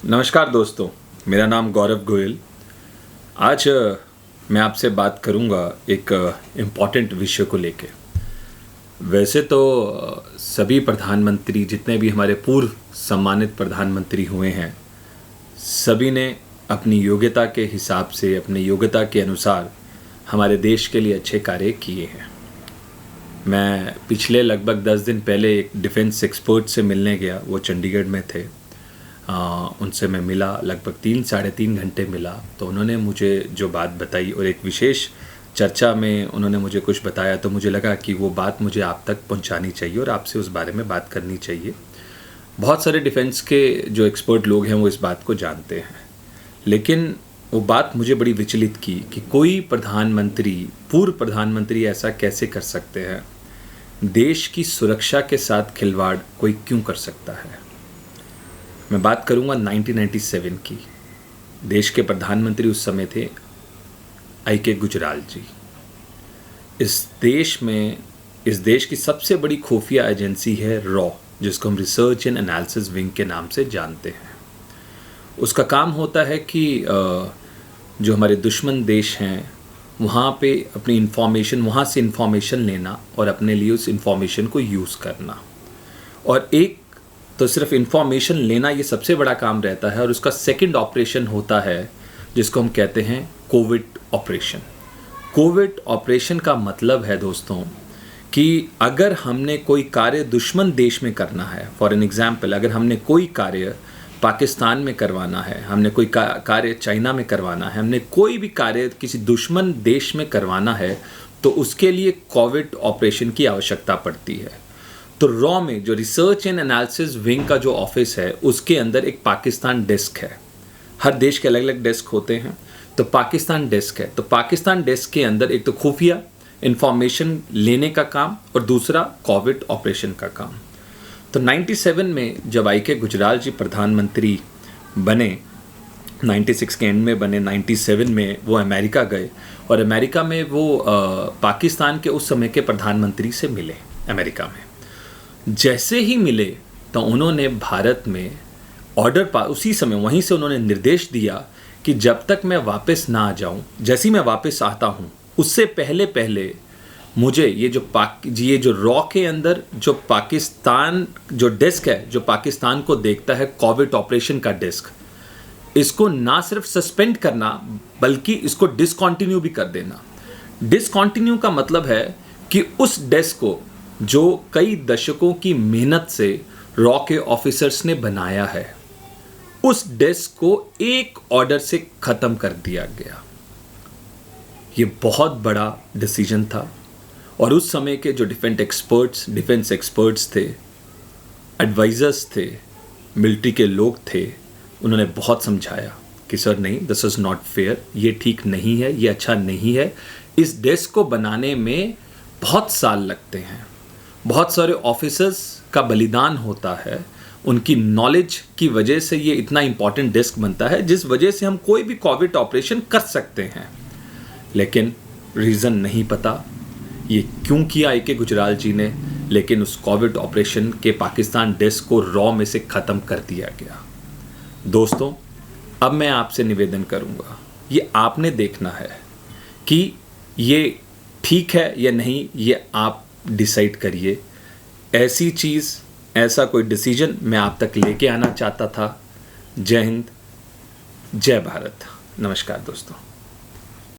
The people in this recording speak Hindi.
नमस्कार दोस्तों, मेरा नाम गौरव गोयल। आज मैं आपसे बात करूंगा एक इम्पॉर्टेंट विषय को लेके। वैसे तो सभी प्रधानमंत्री, जितने भी हमारे पूर्व सम्मानित प्रधानमंत्री हुए हैं, सभी ने अपनी योग्यता के हिसाब से, अपनी योग्यता के अनुसार हमारे देश के लिए अच्छे कार्य किए हैं। मैं पिछले लगभग 10 दिन पहले एक डिफेंस एक्सपर्ट से मिलने गया। वो चंडीगढ़ में थे। उनसे मैं मिला, लगभग 3-3.5 घंटे मिला। तो उन्होंने मुझे जो बात बताई और एक विशेष चर्चा में उन्होंने मुझे कुछ बताया, तो मुझे लगा कि वो बात मुझे आप तक पहुंचानी चाहिए और आपसे उस बारे में बात करनी चाहिए। बहुत सारे डिफेंस के जो एक्सपर्ट लोग हैं वो इस बात को जानते हैं, लेकिन वो बात मुझे बड़ी विचलित की कि कोई प्रधानमंत्री, पूर्व प्रधानमंत्री ऐसा कैसे कर सकते हैं। देश की सुरक्षा के साथ खिलवाड़ कोई क्यों कर सकता है। मैं बात करूंगा 1997 की। देश के प्रधानमंत्री उस समय थे आई.के. गुजराल जी। इस देश की सबसे बड़ी खुफिया एजेंसी है रॉ, जिसको हम रिसर्च एंड एनालिसिस विंग के नाम से जानते हैं। उसका काम होता है कि जो हमारे दुश्मन देश हैं वहाँ पे अपनी इन्फॉर्मेशन, वहाँ से इन्फॉर्मेशन लेना और अपने लिए उस इन्फॉर्मेशन को यूज़ करना। और एक तो सिर्फ इन्फॉर्मेशन लेना, ये सबसे बड़ा काम रहता है। और उसका सेकंड ऑपरेशन होता है जिसको हम कहते हैं कोविड ऑपरेशन। कोविड ऑपरेशन का मतलब है दोस्तों कि अगर हमने कोई कार्य दुश्मन देश में करना है, फॉर एन एग्जाम्पल, अगर हमने कोई कार्य पाकिस्तान में करवाना है, हमने कोई कार्य चाइना में करवाना है, हमने कोई भी कार्य किसी दुश्मन देश में करवाना है, तो उसके लिए कोविड ऑपरेशन की आवश्यकता पड़ती है। तो रॉ में जो रिसर्च एंड एनालिसिस विंग का जो ऑफिस है, उसके अंदर एक पाकिस्तान डेस्क है। हर देश के अलग अलग डेस्क होते हैं, तो पाकिस्तान डेस्क है। तो पाकिस्तान डेस्क के अंदर एक तो खुफिया इंफॉर्मेशन लेने का काम और दूसरा कोविड ऑपरेशन का काम। तो 97 में जब आई.के. गुजराल जी प्रधानमंत्री बने, 96 के एंड में बने, 97 में वो अमेरिका गए और अमेरिका में वो पाकिस्तान के उस समय के प्रधानमंत्री से मिले अमेरिका में। जैसे ही मिले तो उन्होंने भारत में उसी समय वहीं से उन्होंने निर्देश दिया कि जब तक मैं वापस ना आ जाऊं, जैसे ही मैं वापस आता हूं, उससे पहले मुझे ये जो रॉ के अंदर जो पाकिस्तान जो डेस्क है, जो पाकिस्तान को देखता है, कोविड ऑपरेशन का डेस्क, इसको ना सिर्फ सस्पेंड करना बल्कि इसको डिसकंटिन्यू भी कर देना। डिसकंटिन्यू का मतलब है कि उस डेस्क को, जो कई दशकों की मेहनत से रॉ के ऑफिसर्स ने बनाया है, उस डेस्क को एक ऑर्डर से खत्म कर दिया गया। ये बहुत बड़ा डिसीजन था और उस समय के जो डिफेंस एक्सपर्ट्स थे, एडवाइजर्स थे, मिलिट्री के लोग थे, उन्होंने बहुत समझाया कि सर नहीं, दिस इज नॉट फेयर, ये ठीक नहीं है, ये अच्छा नहीं है। इस डेस्क को बनाने में बहुत साल लगते हैं, बहुत सारे ऑफिसर्स का बलिदान होता है, उनकी नॉलेज की वजह से ये इतना इंपॉर्टेंट डेस्क बनता है, जिस वजह से हम कोई भी कोविड ऑपरेशन कर सकते हैं। लेकिन रीज़न नहीं पता ये क्यों किया आई.के. गुजराल जी ने, लेकिन उस कोविड ऑपरेशन के पाकिस्तान डेस्क को रॉ में से ख़त्म कर दिया गया। दोस्तों, अब मैं आपसे निवेदन करूँगा, ये आपने देखना है कि ये ठीक है या नहीं, ये आप डिसाइड करिए। ऐसी चीज़, ऐसा कोई डिसीजन मैं आप तक लेके आना चाहता था। जय हिंद, जय भारत। नमस्कार दोस्तों।